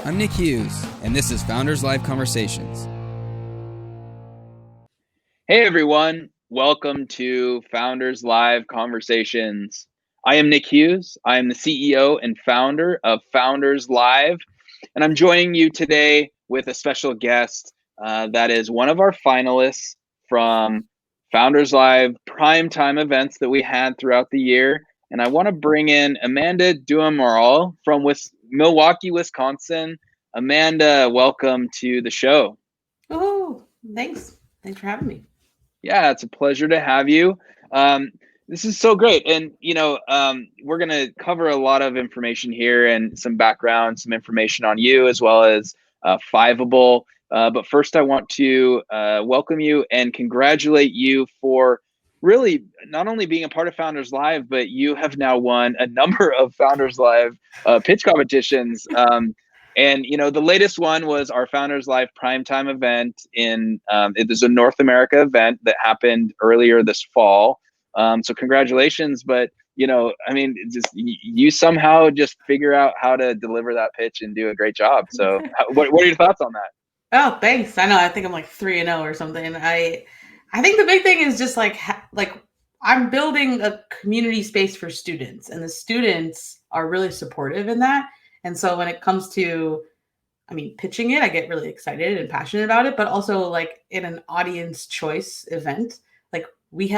I'm Nick Hughes, and this is Founders Live Conversations. Hey everyone, welcome to Founders Live Conversations. I am Nick Hughes. I am the CEO and founder of Founders Live, and I'm joining you today with a special guest that is one of our finalists from Founders Live primetime events that we had throughout the year. And I want to bring in Amanda DoAmaral from Milwaukee, Wisconsin. Amanda, welcome to the show. Oh, thanks. Thanks for having me. Yeah, it's a pleasure to have you. This is so great. And, we're going to cover a lot of information here and some background, some information on you as well as Fiveable. But first, I want to welcome you and congratulate you for really not only being a part of Founders Live, but you have now won a number of Founders Live pitch competitions. And the latest one was our Founders Live primetime event it was a North America event that happened earlier this fall. So congratulations, but just you somehow just figure out how to deliver that pitch and do a great job. So what are your thoughts on that? Oh, thanks. I know. I think I'm like 3-0 or something. I think the big thing is just like I'm building a community space for students, and the students are really supportive in that. And so when it comes to, pitching it, I get really excited and passionate about it, but also like in an audience choice event, like we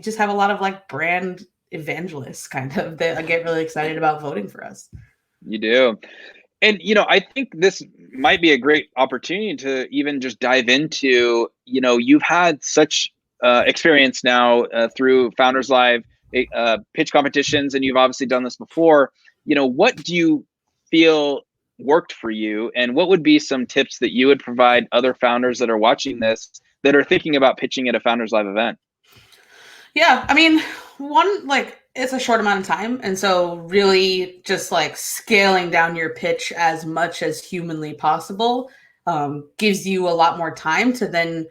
just have a lot of like brand evangelists kind of that get really excited about voting for us. You do. And, I think this might be a great opportunity to even just dive into, you've had such experience now through Founders Live pitch competitions, and you've obviously done this before. What do you feel worked for you, and what would be some tips that you would provide other founders that are watching this that are thinking about pitching at a Founders Live event? Yeah, one, like, it's a short amount of time, and so really just like scaling down your pitch as much as humanly possible gives you a lot more time to then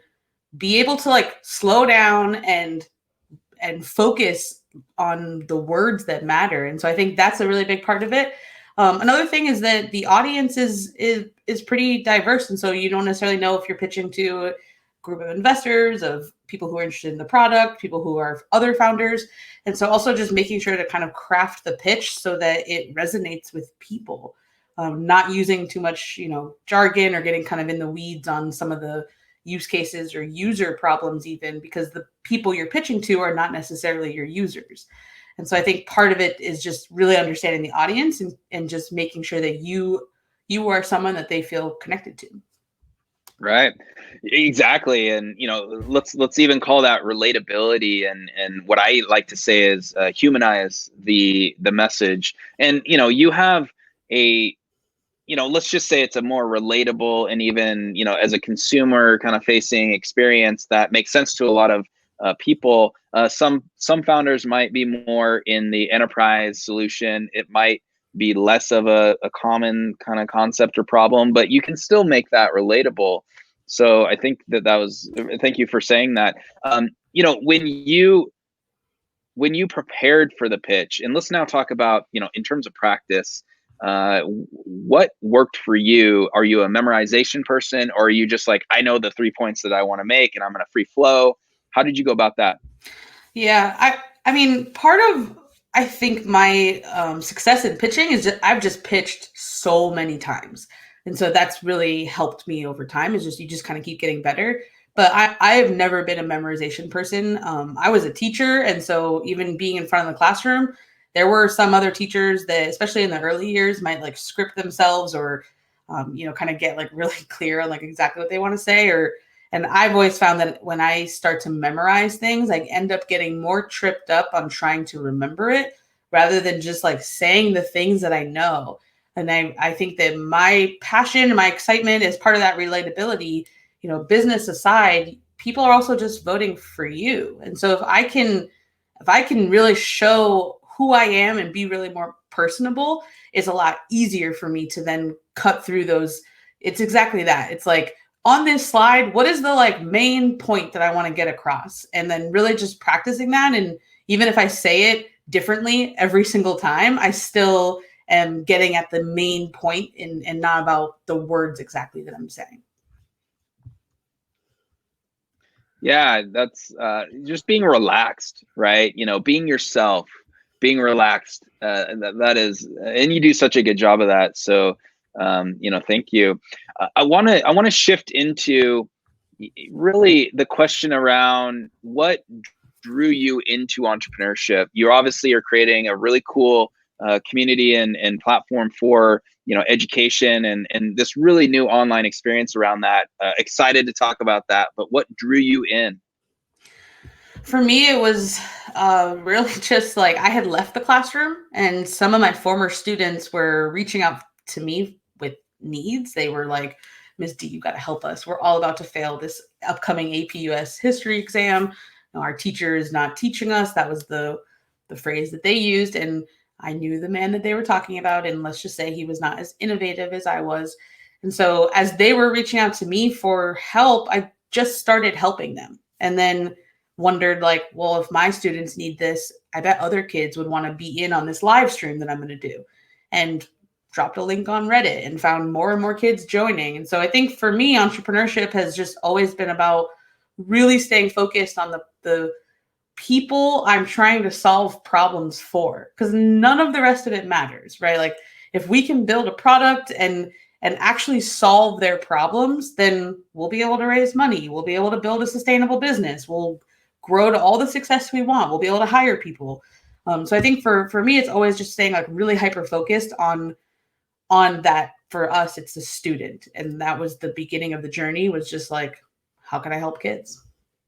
be able to like slow down and focus on the words that matter. And so I think that's a really big part of it. Another thing is that the audience is pretty diverse, and so you don't necessarily know if you're pitching to a group of investors, of people who are interested in the product, people who are other founders. And so also just making sure to kind of craft the pitch so that it resonates with people, not using too much, jargon or getting kind of in the weeds on some of the use cases or user problems, even because the people you're pitching to are not necessarily your users. And so I think part of it is just really understanding the audience and just making sure that you are someone that they feel connected to. Right. Exactly. And, let's even call that relatability. And what I like to say is humanize the message. And, you have let's just say it's a more relatable and even, as a consumer kind of facing experience that makes sense to a lot of people. Some founders might be more in the enterprise solution. It might be less of a common kind of concept or problem, but you can still make that relatable. So I think thank you for saying that. When you prepared for the pitch, and let's now talk about, in terms of practice, what worked for you? Are you a memorization person, or are you just like, I know the 3 points that I want to make and I'm going to free flow? How did you go about that? Yeah, part of, I think, my success in pitching is I've just pitched so many times. And so that's really helped me over time, is you just kind of keep getting better. But I have never been a memorization person. I was a teacher. And so even being in front of the classroom, there were some other teachers that, especially in the early years, might like script themselves or, kind of get like really clear on like exactly what they want to say. And I've always found that when I start to memorize things, I end up getting more tripped up on trying to remember it rather than just like saying the things that I know. And I think that my passion and my excitement is part of that relatability. Business aside, people are also just voting for you. And so if I can really show who I am and be really more personable, it's a lot easier for me to then cut through those. It's exactly that. It's like, on this slide, what is the like main point that I want to get across? And then really just practicing that. And even if I say it differently every single time, I still am getting at the main point and not about the words exactly that I'm saying. Yeah, that's just being relaxed, right? Being yourself, being relaxed. That is, and you do such a good job of that. So, thank you. I want to shift into really the question around what drew you into entrepreneurship. You obviously are creating a really cool community and platform for education and this really new online experience around that. Excited to talk about that, but what drew you in? For me, it was really just like I had left the classroom and some of my former students were reaching out to me with needs. They were like, Ms. D, you got to help us. We're all about to fail this upcoming APUS history exam. Our teacher is not teaching us. That was the phrase that they used. And I knew the man that they were talking about. And let's just say he was not as innovative as I was. And so as they were reaching out to me for help, I just started helping them. And then wondered like, well, if my students need this, I bet other kids would want to be in on this live stream that I'm going to do. And dropped a link on Reddit and found more and more kids joining. And so I think for me, entrepreneurship has just always been about really staying focused on the people I'm trying to solve problems for, because none of the rest of it matters, right? Like if we can build a product and actually solve their problems, then we'll be able to raise money. We'll be able to build a sustainable business. We'll grow to all the success we want. We'll be able to hire people. So I think for me, it's always just staying like really hyper focused on that. For us, it's the student. And that was the beginning of the journey, was just like, how can I help kids?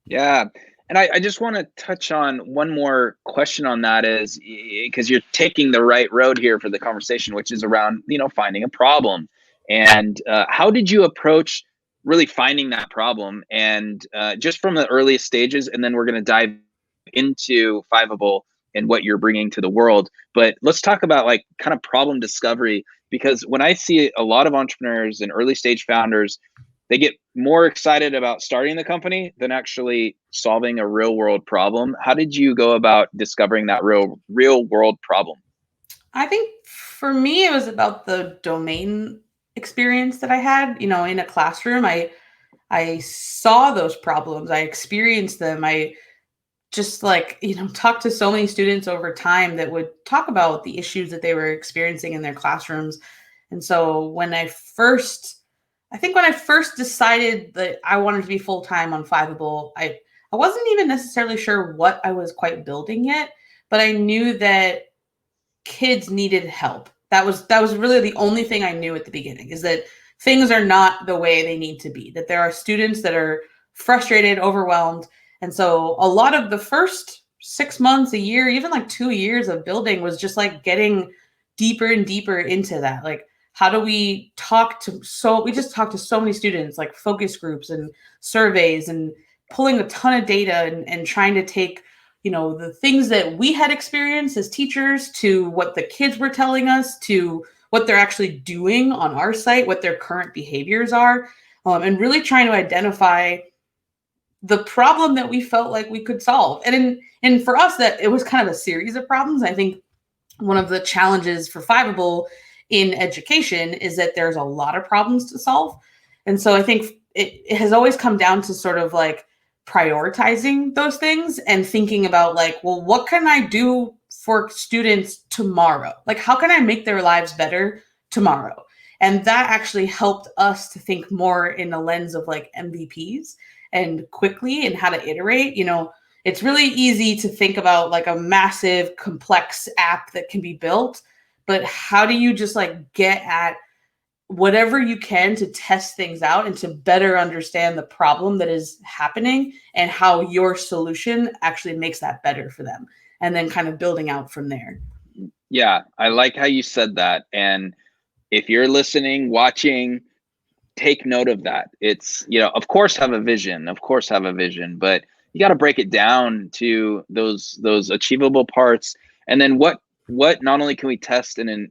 Yeah. And I just want to touch on one more question on that, is because you're taking the right road here for the conversation, which is around, finding a problem. And how did you approach really finding that problem? And just from the earliest stages, and then we're going to dive into Fiveable and what you're bringing to the world. But let's talk about like kind of problem discovery, because when I see a lot of entrepreneurs and early stage founders, they get more excited about starting the company than actually solving a real world problem. How did you go about discovering that real world problem? I think for me, it was about the domain experience that I had, in a classroom. I saw those problems. I experienced them. I just like, talked to so many students over time that would talk about the issues that they were experiencing in their classrooms. And so when I first decided that I wanted to be full-time on Fiveable, I wasn't even necessarily sure what I was quite building yet, but I knew that kids needed help. That was really the only thing I knew at the beginning, is that things are not the way they need to be, that there are students that are frustrated, overwhelmed. And so a lot of the first 6 months, a year, even like 2 years of building was just like getting deeper and deeper into that. Like, how do we we just talked to so many students, like focus groups and surveys, and pulling a ton of data and trying to take, the things that we had experienced as teachers to what the kids were telling us, to what they're actually doing on our site, what their current behaviors are, and really trying to identify the problem that we felt like we could solve. And for us, that it was kind of a series of problems. I think one of the challenges for Fiveable in education is that there's a lot of problems to solve. And so I think it has always come down to sort of like prioritizing those things and thinking about like, well, what can I do for students tomorrow? Like, how can I make their lives better tomorrow? And that actually helped us to think more in the lens of like MVPs and quickly, and how to iterate. It's really easy to think about like a massive, complex app that can be built, but how do you just like get at whatever you can to test things out and to better understand the problem that is happening and how your solution actually makes that better for them, and then kind of building out from there. Yeah, I like how you said that. And if you're listening, watching, take note of that. It's, of course have a vision, but you got to break it down to those achievable parts. And then what not only can we test and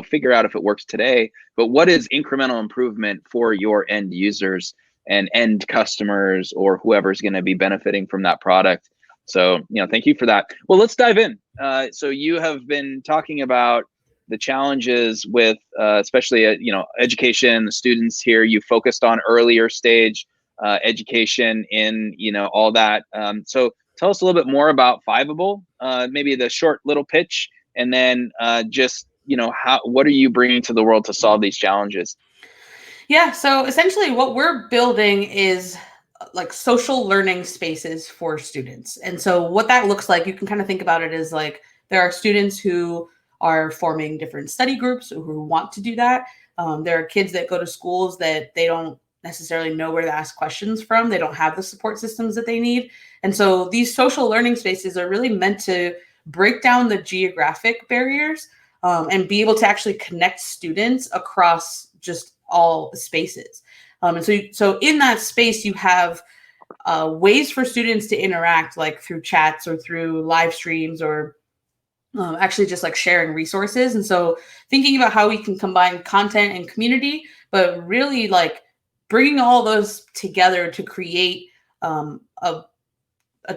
figure out if it works today, but what is incremental improvement for your end users and end customers, or whoever's going to be benefiting from that product. So, thank you for that. Well, let's dive in. So you have been talking about the challenges with especially education, the students here. You focused on earlier stage education in all that. So tell us a little bit more about Fiveable, maybe the short little pitch, and then just what are you bringing to the world to solve these challenges? Yeah, so essentially what we're building is like social learning spaces for students. And so what that looks like, you can kind of think about it as like there are students who are forming different study groups who want to do that. There are kids that go to schools that they don't necessarily know where to ask questions from. They don't have the support systems that they need. And so these social learning spaces are really meant to break down the geographic barriers and be able to actually connect students across just all spaces. And so in that space, you have ways for students to interact, like through chats or through live streams or actually just like sharing resources. And so thinking about how we can combine content and community, but really like bringing all those together to create a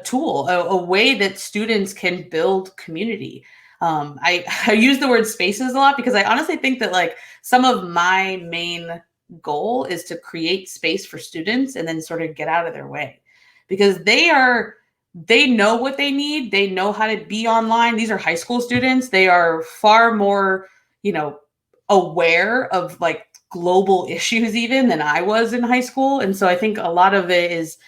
tool, a way that students can build community. I use the word spaces a lot because I honestly think that like some of my main goal is to create space for students and then sort of get out of their way, because they know what they need. They know how to be online. These are high school students. They are far more, aware of like global issues even than I was in high school. And so I think a lot of it is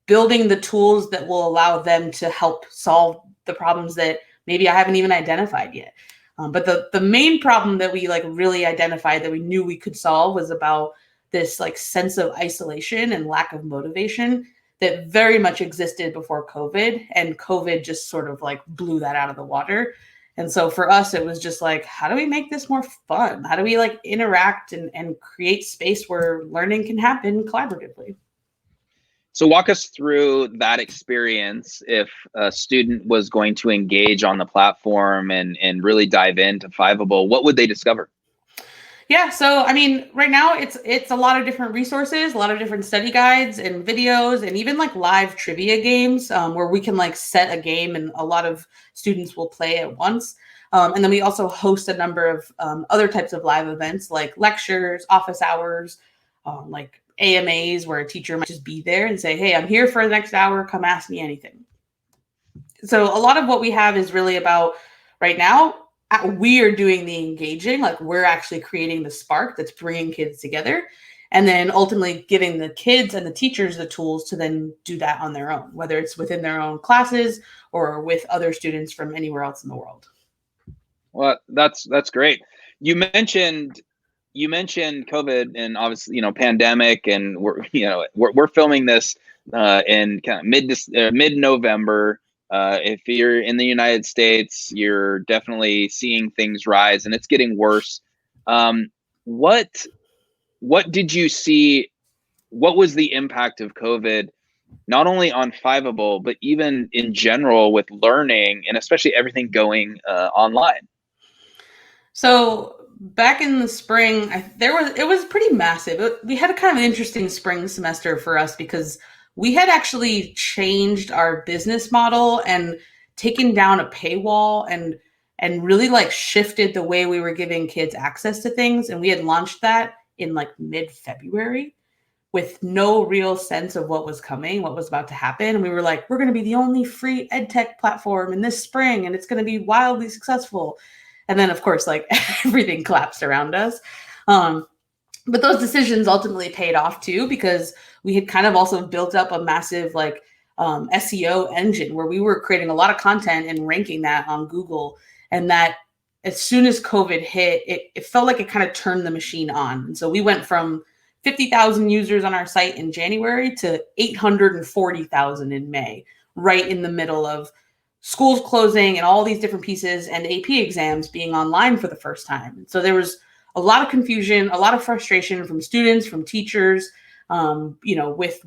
building the tools that will allow them to help solve the problems that maybe I haven't even identified yet. But the main problem that we like really identified that we knew we could solve was about this like sense of isolation and lack of motivation that very much existed before COVID, and COVID just sort of like blew that out of the water. And so for us, it was just like, how do we make this more fun? How do we like interact and create space where learning can happen collaboratively? So walk us through that experience if a student was going to engage on the platform and really dive into Fiveable. What would they discover? Yeah, so I mean, right now it's a lot of different resources, a lot of different study guides and videos, and even like live trivia games where we can like set a game and a lot of students will play at once. And then we also host a number of other types of live events like lectures, office hours, like AMAs where a teacher might just be there and say, hey, I'm here for the next hour, come ask me anything. So a lot of what we have is really about right now, we are doing the engaging, like we're actually creating the spark that's bringing kids together, and then ultimately giving the kids and the teachers the tools to then do that on their own, whether it's within their own classes or with other students from anywhere else in the world. Well, that's great. You mentioned COVID and obviously pandemic, and we're filming this in kind of mid-November. If you're in the United States, you're definitely seeing things rise, and it's getting worse. What did you see? What was the impact of COVID, not only on Fiveable, but even in general with learning, and especially everything going online? So back in the spring, it was pretty massive. We had a kind of an interesting spring semester for us because we had actually changed our business model and taken down a paywall and really like shifted the way we were giving kids access to things. And we had launched that in like mid-February with no real sense of what was coming, what was about to happen. And we were like, we're going to be the only free edtech platform in this spring, and it's going to be wildly successful. And then, of course, like everything collapsed around us. But those decisions ultimately paid off too, because we had kind of also built up a massive like SEO engine where we were creating a lot of content and ranking that on Google. And that as soon as COVID hit, it felt like it kind of turned the machine on. And so we went from 50,000 users on our site in January to 840,000 in May, right in the middle of schools closing and all these different pieces and AP exams being online for the first time. So there was a lot of confusion, a lot of frustration from students, from teachers, with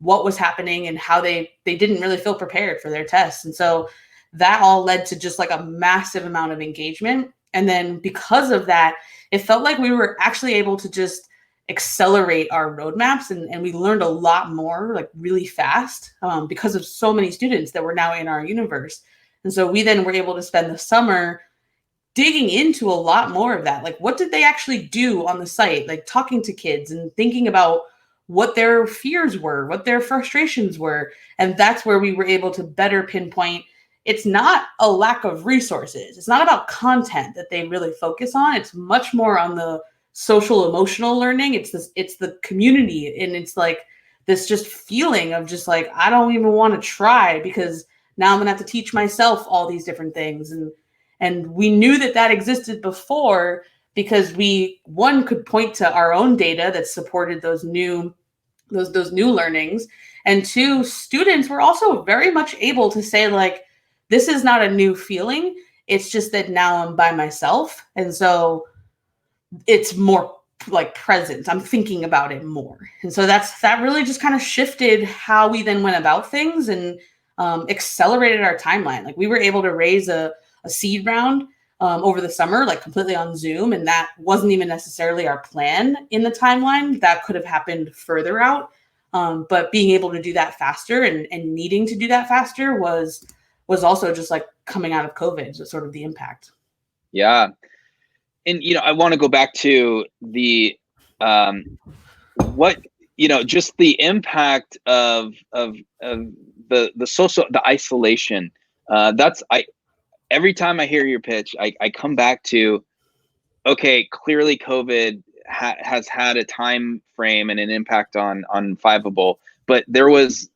what was happening and how they didn't really feel prepared for their tests. And so that all led to just like a massive amount of engagement. And then because of that, it felt like we were actually able to just accelerate our roadmaps, and we learned a lot more like really fast because of so many students that were now in our universe. And so we then were able to spend the summer digging into a lot more of that. Like, what did they actually do on the site? Like talking to kids and thinking about what their fears were, what their frustrations were. And that's where we were able to better pinpoint. It's not a lack of resources. It's not about content that they really focus on. It's much more on the social emotional learning. It's the community. And it's like this just feeling of just like, I don't even want to try because now I'm gonna have to teach myself all these different things. And we knew that existed before because we, one, could point to our own data that supported those new learnings. And two, students were also very much able to say, like, this is not a new feeling. It's just that now I'm by myself. And so it's more like present. I'm thinking about it more. And so that really just kind of shifted how we then went about things and accelerated our timeline. Like, we were able to raise a seed round over the summer, like completely on Zoom. And that wasn't even necessarily our plan in the timeline. That could have happened further out. But being able to do that faster and needing to do that faster was also just like coming out of COVID, so sort of the impact. Yeah. And, I want to go back to the, just the impact of the social, the isolation. Every time I hear your pitch, I come back to, okay, clearly COVID has had a time frame and an impact on Fiveable, but there was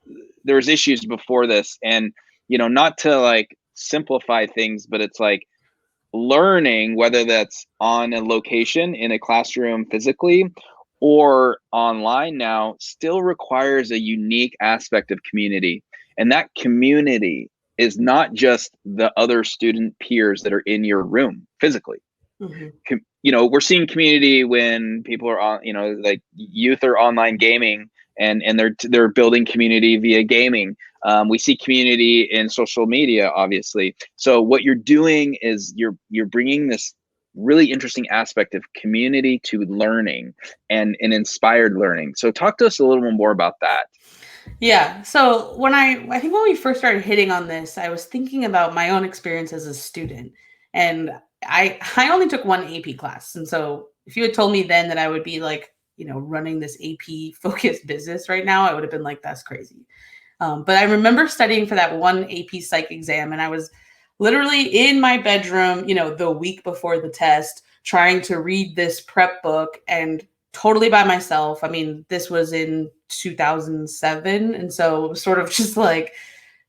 issues before this, and not to like simplify things, but it's like learning, whether that's on a location in a classroom physically or online now, still requires a unique aspect of community, and that community is not just the other student peers that are in your room physically. Mm-hmm. We're seeing community when people are on, like youth are online gaming and they're building community via gaming. We see community in social media, obviously. So what you're doing is you're bringing this really interesting aspect of community to learning and inspired learning. So talk to us a little bit more about that. Yeah. So I think when we first started hitting on this, I was thinking about my own experience as a student, and I only took one AP class. And so if you had told me then that I would be like, running this AP focused business right now, I would have been like, that's crazy. But I remember studying for that one AP psych exam, and I was literally in my bedroom, the week before the test, trying to read this prep book and totally by myself. I mean, this was in 2007. And so it was sort of just like,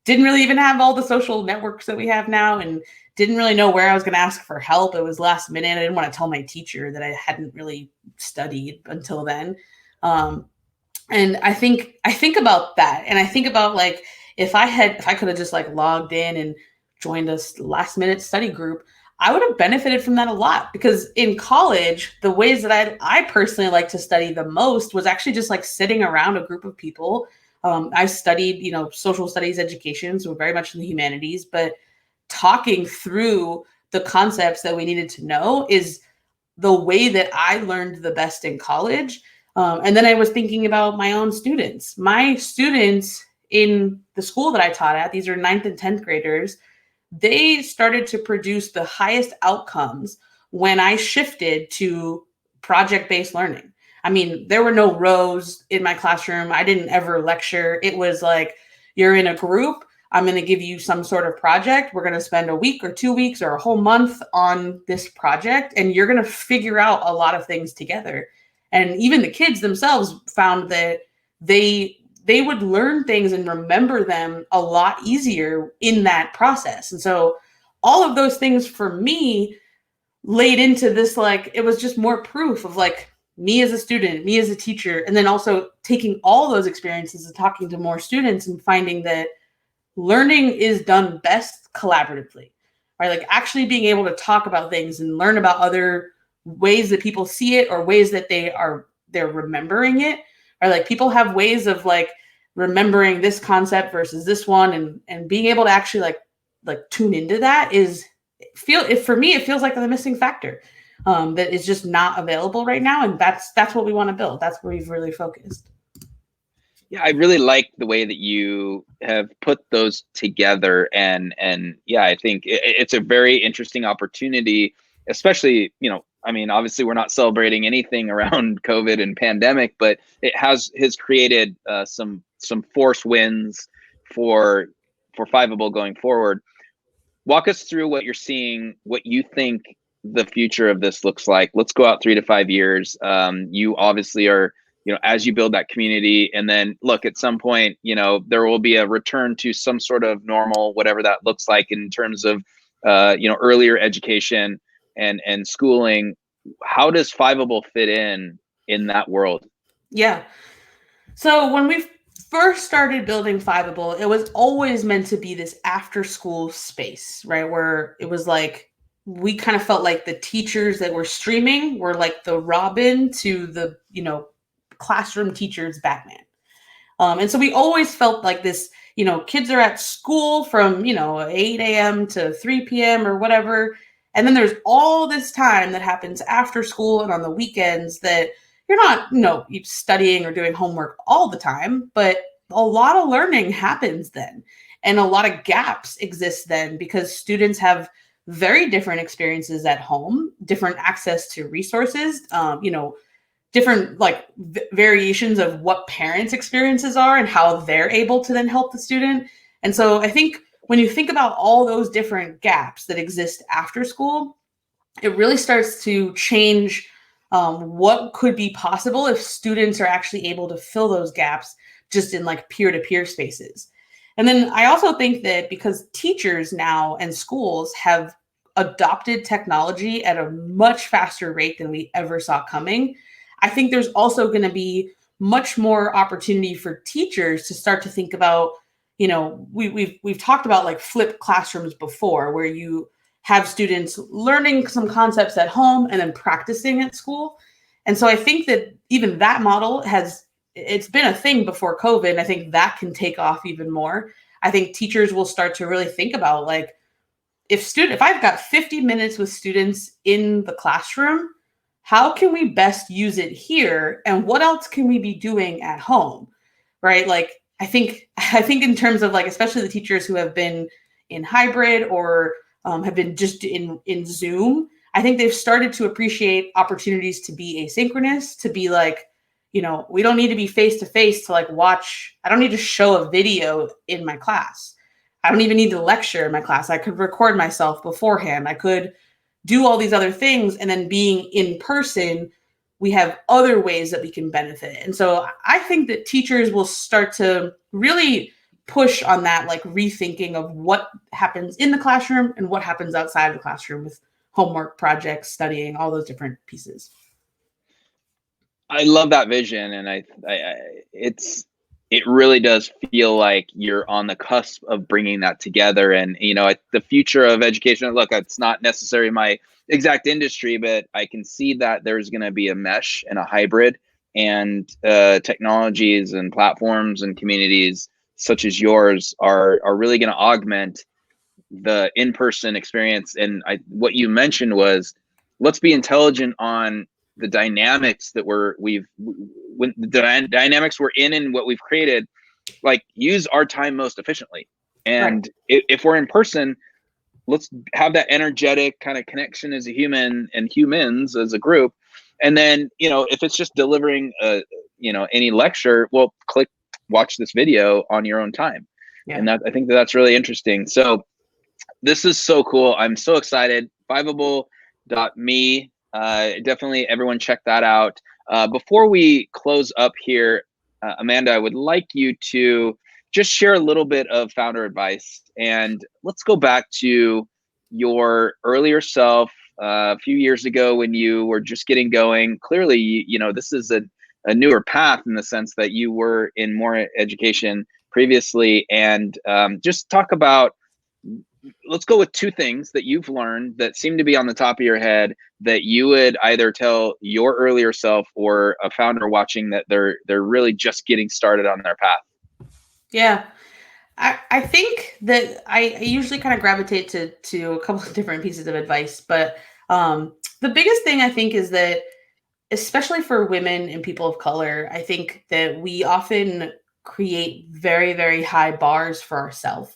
didn't really even have all the social networks that we have now, and didn't really know where I was going to ask for help. It was last minute. I didn't want to tell my teacher that I hadn't really studied until then. And I think about that. And I think about like, if I could have just like logged in and joined a last minute study group, I would have benefited from that a lot, because in college, the ways that I personally like to study the most was actually just like sitting around a group of people. I studied, social studies education, so very much in the humanities, but talking through the concepts that we needed to know is the way that I learned the best in college. And then I was thinking about my own students. My students in the school that I taught at, these are 9th and 10th graders, they started to produce the highest outcomes when I shifted to project-based learning. I mean, there were no rows in my classroom. I didn't ever lecture. It was like, you're in a group. I'm going to give you some sort of project. We're going to spend a week or 2 weeks or a whole month on this project, and you're going to figure out a lot of things together. And even the kids themselves found that they would learn things and remember them a lot easier in that process. And so all of those things for me laid into this, like, it was just more proof of like me as a student, me as a teacher, and then also taking all those experiences and talking to more students and finding that learning is done best collaboratively, right? Like actually being able to talk about things and learn about other ways that people see it or ways that they're remembering it. Or like people have ways of like remembering this concept versus this one, and being able to actually like tune into that for me, it feels like the missing factor that is just not available right now. And that's what we want to build. That's where we've really focused. Yeah, I really like the way that you have put those together, and yeah, I think it's a very interesting opportunity, especially, I mean, obviously we're not celebrating anything around COVID and pandemic, but it has created some force winds for Fiveable going forward. Walk us through what you're seeing, what you think the future of this looks like. Let's go out 3 to 5 years. You obviously are, as you build that community, and then look, at some point, there will be a return to some sort of normal, whatever that looks like in terms of, earlier education and schooling. How does Fiveable fit in that world? Yeah. So when we first started building Fiveable, it was always meant to be this after school space, right? Where it was like, we kind of felt like the teachers that were streaming were like the Robin to the, classroom teachers Batman. And so we always felt like this, kids are at school from, 8 a.m. to 3 p.m. or whatever. And then there's all this time that happens after school and on the weekends that you're not, studying or doing homework all the time, but a lot of learning happens then. And a lot of gaps exist then because students have very different experiences at home, different access to resources, different variations of what parents' experiences are and how they're able to then help the student. And so I think when you think about all those different gaps that exist after school, it really starts to change what could be possible if students are actually able to fill those gaps just in like peer-to-peer spaces. And then I also think that because teachers now and schools have adopted technology at a much faster rate than we ever saw coming, I think there's also going to be much more opportunity for teachers to start to think about, we've talked about like flipped classrooms before, where you have students learning some concepts at home and then practicing at school. And so I think that even that model it's been a thing before COVID. And I think that can take off even more. I think teachers will start to really think about like, if I've got 50 minutes with students in the classroom, how can we best use it here? And what else can we be doing at home? Right? Like, I think in terms of like, especially the teachers who have been in hybrid or have been just in Zoom, I think they've started to appreciate opportunities to be asynchronous, to be like, we don't need to be face to face to like watch. I don't need to show a video in my class. I don't even need to lecture in my class. I could record myself beforehand. I could do all these other things. And then being in person, we have other ways that we can benefit. And so I think that teachers will start to really push on that, like rethinking of what happens in the classroom and what happens outside of the classroom with homework, projects, studying, all those different pieces. I love that vision, and it really does feel like you're on the cusp of bringing that together. And the future of education, look, it's not necessarily my exact industry, but I can see that there's going to be a mesh and a hybrid, and technologies and platforms and communities such as yours are really going to augment the in-person experience. And what you mentioned was, let's be intelligent on the dynamics that when the dynamics we're in and what we've created, like use our time most efficiently. And right. If we're in person, let's have that energetic kind of connection as a human and humans as a group. And then, if it's just delivering any lecture, well, watch this video on your own time. Yeah. And I think that's really interesting. So this is so cool. I'm so excited. Fiveable.me. Definitely everyone check that out. Before we close up here, Amanda, I would like you to just share a little bit of founder advice. And let's go back to your earlier self a few years ago when you were just getting going. Clearly, this is a newer path in the sense that you were in more education previously. And just talk about, let's go with 2 things that you've learned that seem to be on the top of your head that you would either tell your earlier self or a founder watching that they're really just getting started on their path. Yeah. I think that I usually kind of gravitate to a couple of different pieces of advice, but the biggest thing I think is that, especially for women and people of color, I think that we often create very, very high bars for ourselves.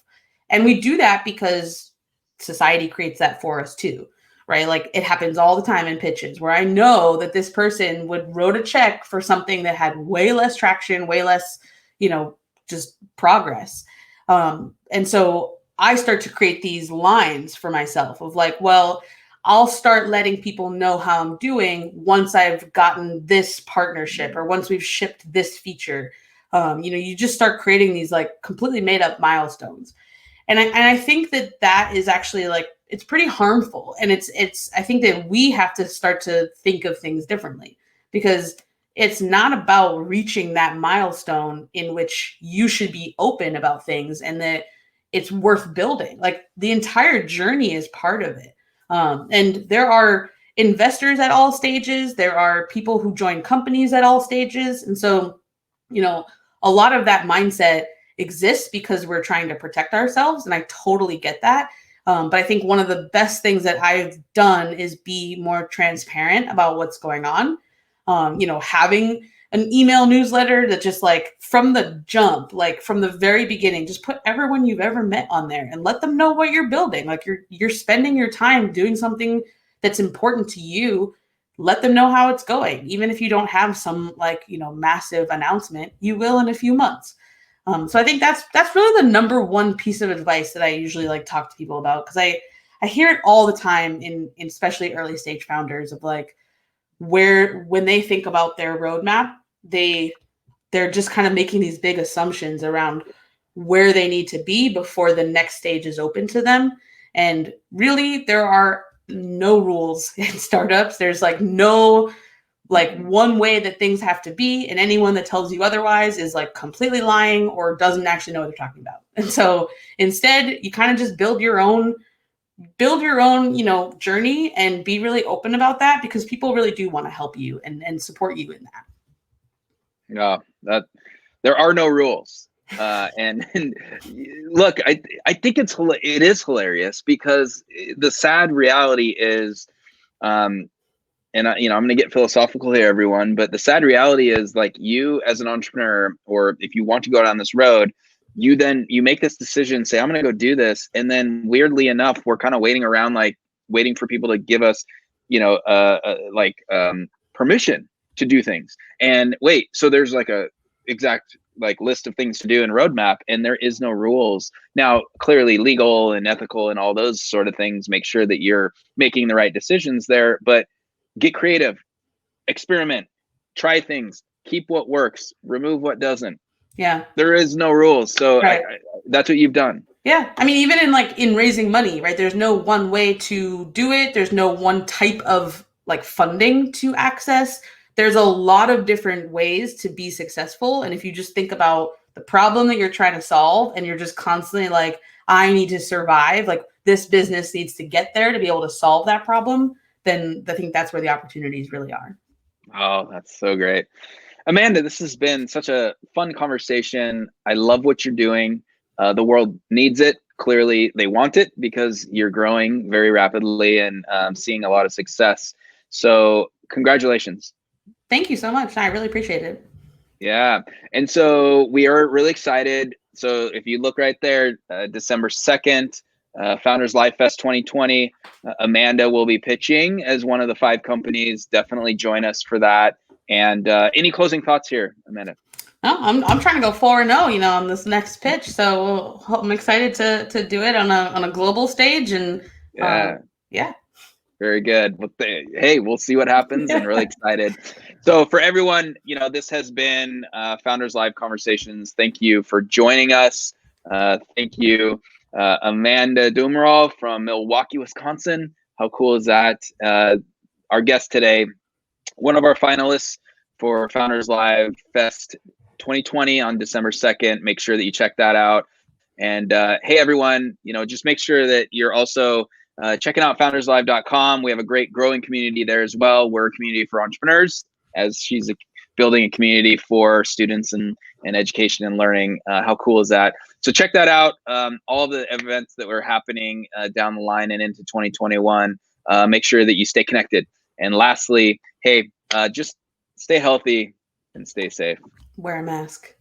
And we do that because society creates that for us too, right? Like it happens all the time in pitches where I know that this person would wrote a check for something that had way less traction, way less, just progress. And so I start to create these lines for myself of like, well, I'll start letting people know how I'm doing once I've gotten this partnership or once we've shipped this feature. You just start creating these like completely made up milestones. And I think that is actually like, it's pretty harmful. And I think that we have to start to think of things differently, because it's not about reaching that milestone in which you should be open about things and that it's worth building. Like the entire journey is part of it. And there are investors at all stages. There are people who join companies at all stages. And so, a lot of that mindset exists because we're trying to protect ourselves. And I totally get that. But I think one of the best things that I've done is be more transparent about what's going on. Having an email newsletter that just like from the jump, like from the very beginning, just put everyone you've ever met on there and let them know what you're building. Like you're spending your time doing something that's important to you. Let them know how it's going. Even if you don't have some massive announcement, you will in a few months. So I think that's really the number one piece of advice that I usually like talk to people about, because I hear it all the time in especially early stage founders of like, when they think about their roadmap, they're just kind of making these big assumptions around where they need to be before the next stage is open to them. And really, there are no rules in startups. There's like no one way that things have to be, and anyone that tells you otherwise is like completely lying or doesn't actually know what they're talking about. And so instead, you kind of just build your own journey and be really open about that, because people really do want to help you and support you in that. Yeah, that there are no rules. And look, I think it is hilarious, because the sad reality is, and I'm going to get philosophical here, everyone, but the sad reality is, like, you as an entrepreneur, or if you want to go down this road, you make this decision, say, I'm going to go do this. And then weirdly enough, we're kind of waiting around, like waiting for people to give us, permission to do things. And wait, so there's like a exact list of things to do in roadmap, and there is no rules. Now, clearly legal and ethical and all those sort of things make sure that you're making the right decisions there, but get creative, experiment, try things, keep what works, remove what doesn't. Yeah. There is no rules. So right. That's what you've done. Yeah. I mean, even in raising money, right? There's no one way to do it. There's no one type of funding to access. There's a lot of different ways to be successful. And if you just think about the problem that you're trying to solve, and you're just constantly like, I need to survive, like this business needs to get there to be able to solve that problem, then I think that's where the opportunities really are. Oh, that's so great. Amanda, this has been such a fun conversation. I love what you're doing. The world needs it. Clearly, they want it, because you're growing very rapidly and seeing a lot of success. So congratulations. Thank you so much. I really appreciate it. Yeah. And so we are really excited. So if you look right there, December 2nd, Founders Livefest 2020, Amanda will be pitching as one of the 5 companies. Definitely join us for that. And any closing thoughts here, Amanda? No, I'm trying to go 4-0, on this next pitch. So I'm excited to do it on a global stage. And yeah. Very good. Well, hey, we'll see what happens, and really excited. So for everyone, this has been Founders Live Conversations. Thank you for joining us. Thank you, Amanda DoAmaral from Milwaukee, Wisconsin. How cool is that? Our guest today, one of our finalists for Founders Live Fest 2020 on December 2nd. Make sure that you check that out. And hey, everyone, just make sure that you're also checking out founderslive.com. We have a great growing community there as well. We're a community for entrepreneurs, as she's building a community for students and education and learning. How cool is that? So check that out. All the events that were happening down the line and into 2021. Make sure that you stay connected. And lastly, hey, just stay healthy and stay safe. Wear a mask.